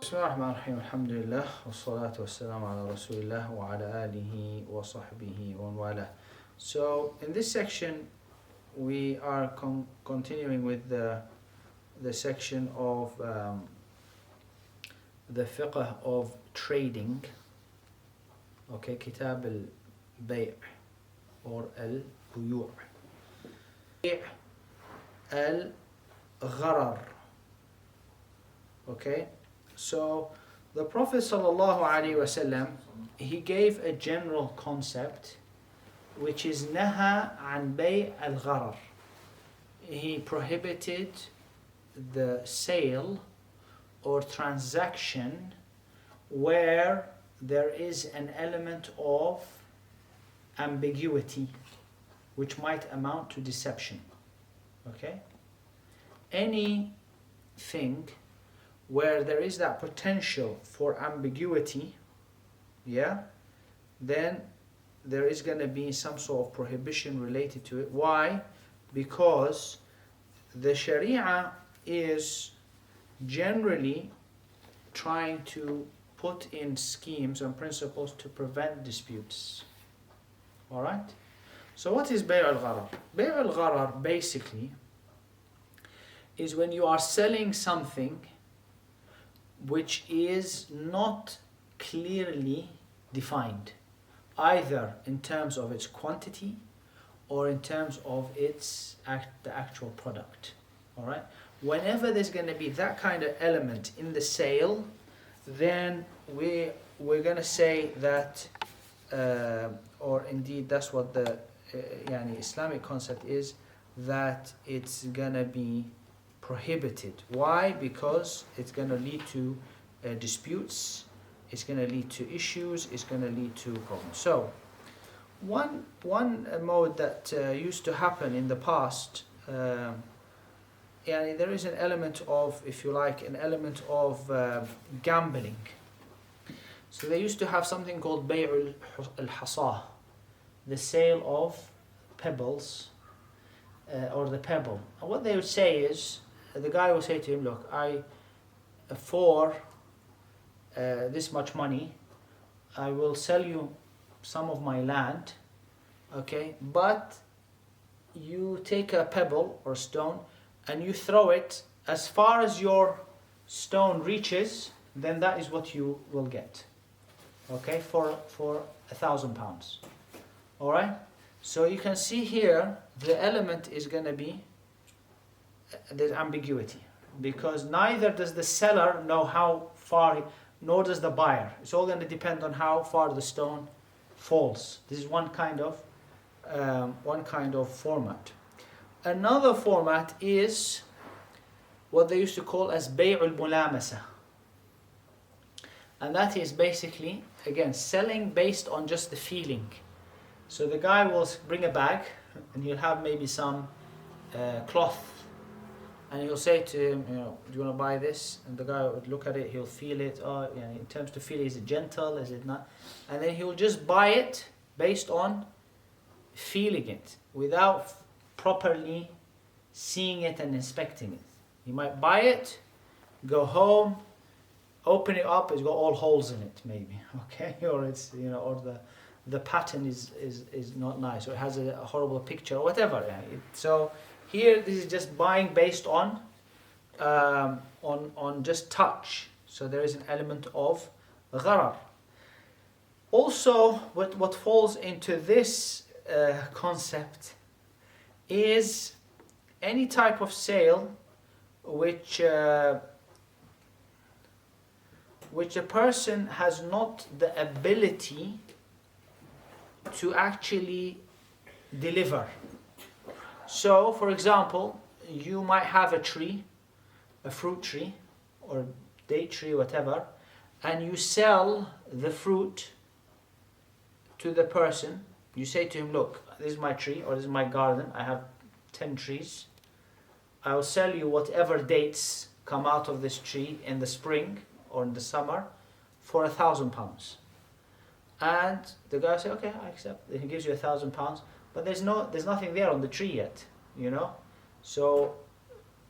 بسم الله الرحمن الرحيم الحمد لله والصلاة والسلام على رسول الله وعلى آله وصحبه ومن والاه. So in this section we are continuing with the section of the fiqh of trading. Okay, Kitab al-BAI or al-Buyu'. Al-GHARAR. Okay, so the Prophet ﷺ, he gave a general concept which is naha an bay al-gharar. He prohibited the sale or transaction where there is an element of ambiguity which might amount to deception. Okay, anything where there is that potential for ambiguity, then there is going to be some sort of prohibition related to it. Why? Because the Sharia is generally trying to put in schemes and principles to prevent disputes. Alright? So what is Bay' al-Gharar? Bay' al-Gharar basically is when you are selling something which is not clearly defined, either in terms of its quantity or in terms of the actual product. All right. Whenever there's going to be that kind of element in the sale, then we're going to say that, or indeed that's what the Islamic concept is, that it's going to be prohibited. Why? Because it's going to lead to disputes, it's going to lead to issues, it's going to lead to problems. So one mode that used to happen in the past, there is an element of, if you like, an element of gambling. So they used to have something called Bay' al-Hasa, the sale of pebbles, or the pebble. And what they would say is, the guy will say to him, look, for this much money, I will sell you some of my land, okay, but you take a pebble or stone and you throw it as far as your stone reaches, then that is what you will get, okay, for £1,000. All right, so you can see here the element is going to be there's ambiguity, because neither does the seller know how far, nor does the buyer. It's all going to depend on how far the stone falls. This is one kind of format. Another format is what they used to call as bay'ul mulamasa, and that is basically, again, selling based on just the feeling. So the guy will bring a bag, and you'll have maybe some cloth, and he'll say to him, do you want to buy this? And the guy would look at it, he'll feel it. In terms to feel, is it gentle? Is it not? And then he'll just buy it based on feeling it, without properly seeing it and inspecting it. You might buy it, go home, open it up, it's got all holes in it, maybe, okay, or it's or the pattern is not nice, or it has a horrible picture, or whatever. So here, this is just buying based on just touch. So there is an element of gharar. Also, what falls into this concept is any type of sale which a person has not the ability to actually deliver. So, for example, you might have a tree, a fruit tree, or date tree, whatever, and you sell the fruit to the person. You say to him, look, this is my tree, or this is my garden, I have 10 trees. I will sell you whatever dates come out of this tree in the spring or in the summer for £1,000. And the guy says, okay, I accept. Then he gives you £1,000, but there's nothing there on the tree yet, So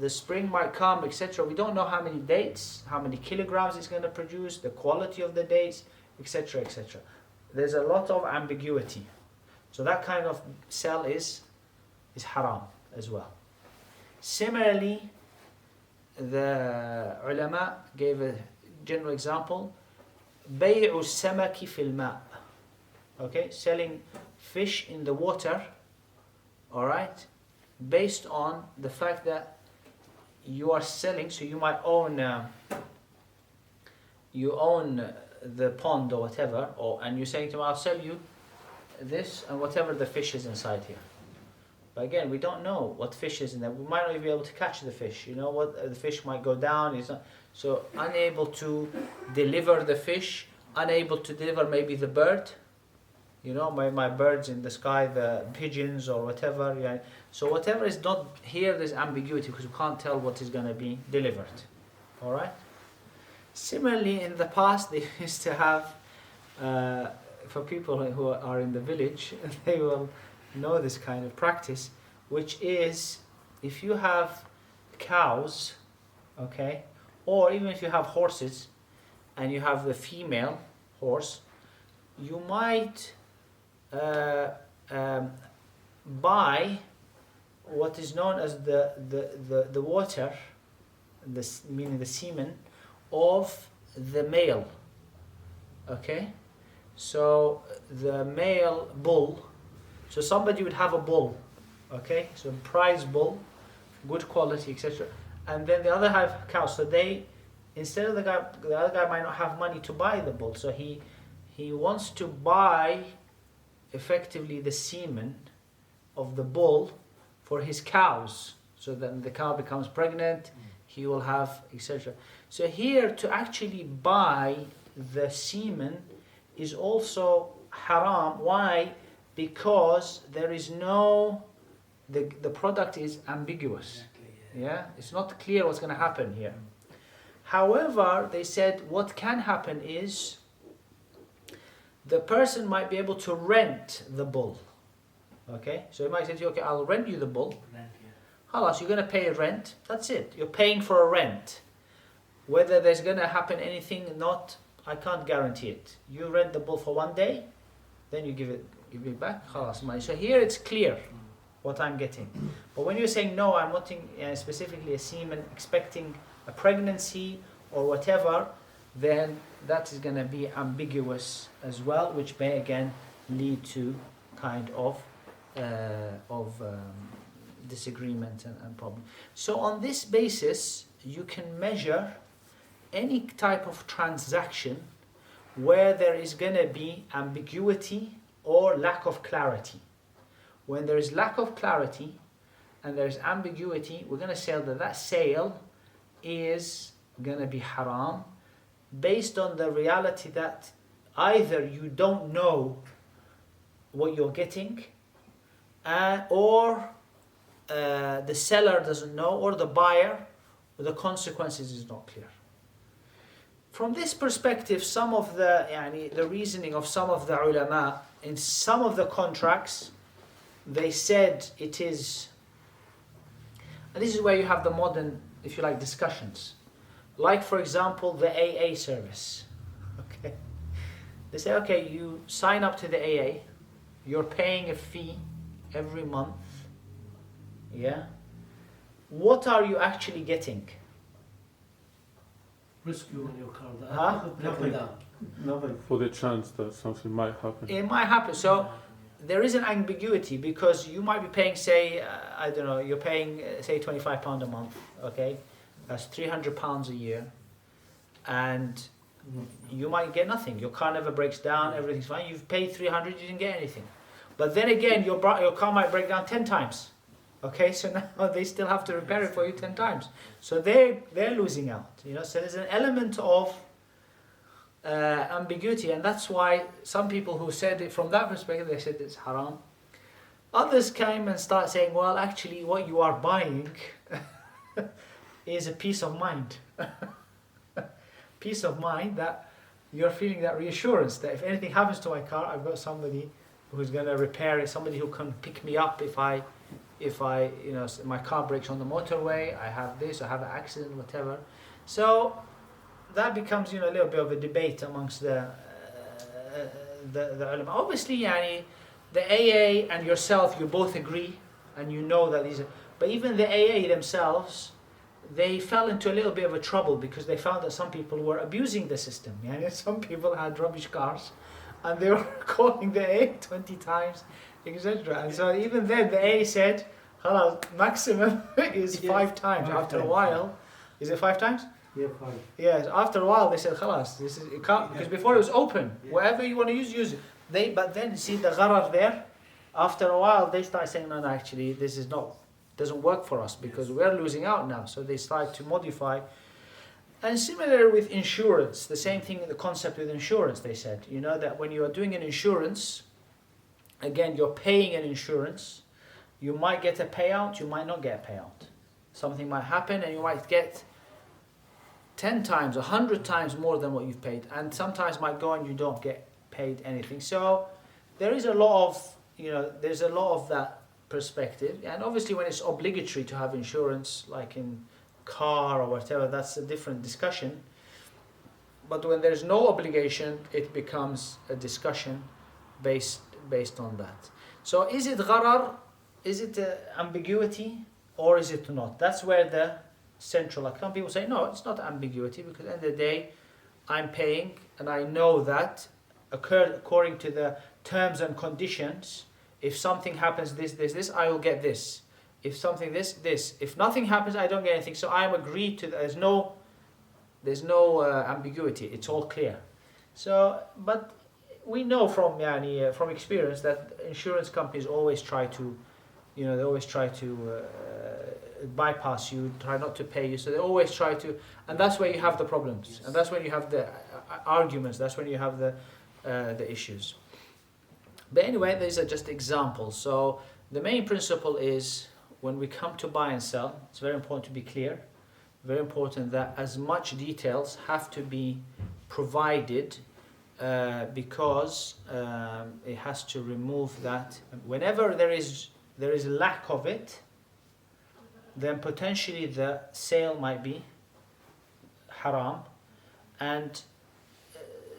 the spring might come, etc. We don't know how many dates, how many kilograms it's going to produce, the quality of the dates, etc., etc. There's a lot of ambiguity. So that kind of sell is haram as well. Similarly, the ulama gave a general example, بيع السمك في الماء. Okay, selling fish in the water, all right, based on the fact that you are selling, so you might own the pond or whatever, and you're saying to me, I'll sell you this and whatever the fish is inside here. But again, we don't know what fish is in there. We might not even be able to catch the fish. You know what? The fish might go down. It's not, so unable to deliver the fish, unable to deliver maybe the bird. You know, my birds in the sky, the pigeons or whatever. Yeah. So whatever is not here, there's ambiguity because we can't tell what is going to be delivered. All right. Similarly, in the past, they used to have, for people who are in the village, they will know this kind of practice, which is if you have cows, okay, or even if you have horses and you have the female horse, you might buy what is known as the water, meaning the semen of the male, okay. So the male bull, so somebody would have a bull, okay, so a prize bull, good quality, etc. And then the other have cows. So they, instead of the other guy might not have money to buy the bull, so he wants to buy effectively the semen of the bull for his cows. So then the cow becomes pregnant, he will have, etc. So here to actually buy the semen is also haram. Why? Because there is no, the product is ambiguous. Yeah, it's not clear what's going to happen here. However, they said what can happen is the person might be able to rent the bull. Okay, so he might say to you, okay, I'll rent you the bull. Halas, you're going to pay rent. That's it. You're paying for a rent. Whether there's going to happen anything or not, I can't guarantee it. You rent the bull for 1 day, then you give it back. Halas, money. So here it's clear what I'm getting. But when you're saying no, I'm wanting specifically a semen, expecting a pregnancy or whatever, then that is going to be ambiguous as well, which may again lead to kind of disagreement and problem. So on this basis, you can measure any type of transaction where there is going to be ambiguity or lack of clarity. When there is lack of clarity and there is ambiguity, we're going to say that sale is going to be haram based on the reality that either you don't know what you're getting or the seller doesn't know, or the buyer, or the consequences is not clear. From this perspective, some of the reasoning of some of the ulama, in some of the contracts, they said it is, and this is where you have the modern, if you like, discussions. Like, for example, the AA service. Okay, they say, okay, you sign up to the AA, you're paying a fee every month. Yeah. What are you actually getting? Rescue on your car. Nothing for the chance that something might happen. It might happen. So there is an ambiguity because you might be paying, say, I don't know, you're paying, say, £25 a month. Okay, that's £300 a year, and you might get nothing. Your car never breaks down. Everything's fine. You've paid 300, you didn't get anything. But then again, your car might break down 10 times. Okay, so now they still have to repair it for you 10 times. So they're losing out. You know, so there's an element of ambiguity, and that's why some people who said it from that perspective, they said it's haram. Others came and start saying, well, actually, what you are buying is a peace of mind. Peace of mind that you're feeling that reassurance that if anything happens to my car, I've got somebody who's going to repair it, somebody who can pick me up if if I, my car breaks on the motorway, I have this, I have an accident, whatever. So that becomes, a little bit of a debate amongst the ulama. Obviously, the AA and yourself, you both agree, and you know that these are, but even the AA themselves, they fell into a little bit of a trouble because they found that some people were abusing the system. Some people had rubbish cars, and they were calling the AA 20 times, etc. And so even then, the AA said, "Hello, maximum is 5 times." After a while, is it 5 times? Yeah, 5. Yes. After a while, they said, "Khalas, this is it can't," because before it was open. Whatever you want to use it. But then see the gharar there. After a while, they start saying, "No, actually, this is not." Doesn't work for us because we're losing out now. So they start to modify. And similar with insurance, the same thing in the concept with insurance, they said. That when you are doing an insurance, again, you're paying an insurance, you might get a payout, you might not get a payout. Something might happen and you might get 10 times, 100 times more than what you've paid. And sometimes might go and you don't get paid anything. So there is a lot of, there's a lot of that perspective. And obviously when it's obligatory to have insurance, like in car or whatever, that's a different discussion. But when there's no obligation, it becomes a discussion based on that. So is it gharar, is it ambiguity, or is it not? That's where the central, like some people say, no, it's not ambiguity, because at the end of the day, I'm paying, and I know that according to the terms and conditions, if something happens, this, I will get this. If something, this. If nothing happens, I don't get anything. So I am agreed to. There's no ambiguity. It's all clear. So, but we know from experience that insurance companies always try to, they always try to bypass you, try not to pay you. So they always try to, and that's where you have the problems, and that's when you have the arguments. That's when you have the issues. But anyway, these are just examples. So the main principle is when we come to buy and sell, it's very important to be clear. Very important that as much details have to be provided because it has to remove that. Whenever there is a lack of it, then potentially the sale might be haram, and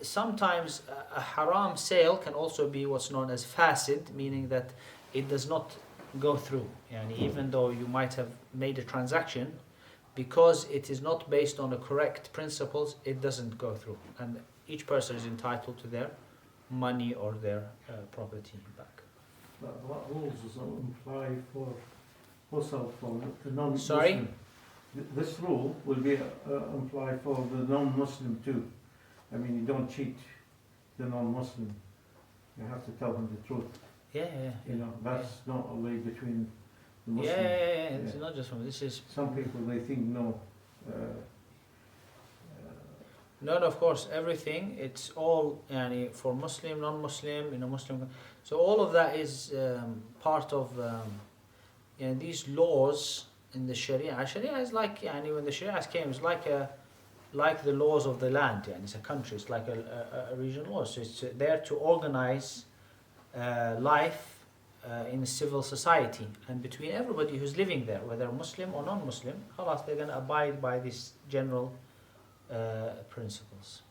sometimes a haram sale can also be what's known as fasid, meaning that it does not go through. Even though you might have made a transaction, because it is not based on the correct principles, it doesn't go through. And each person is entitled to their money or their property back. But what rules does it imply for also for the non-Muslim? Sorry? This rule will be applied for the non-Muslim too. I mean, you don't cheat the non-Muslim. You have to tell them the truth. Yeah. That's not a way between the Muslims. Yeah. It's not just from this is. Some people they think no. No, of course, everything. It's all for Muslim, non-Muslim, Muslim. So all of that is part of these laws in the Sharia. Sharia is like when the Sharia came, it's like the laws of the land. It's a country. It's like a regional law. So it's there to organize life in a civil society and between everybody who's living there, whether Muslim or non-Muslim. They're going to abide by these general principles.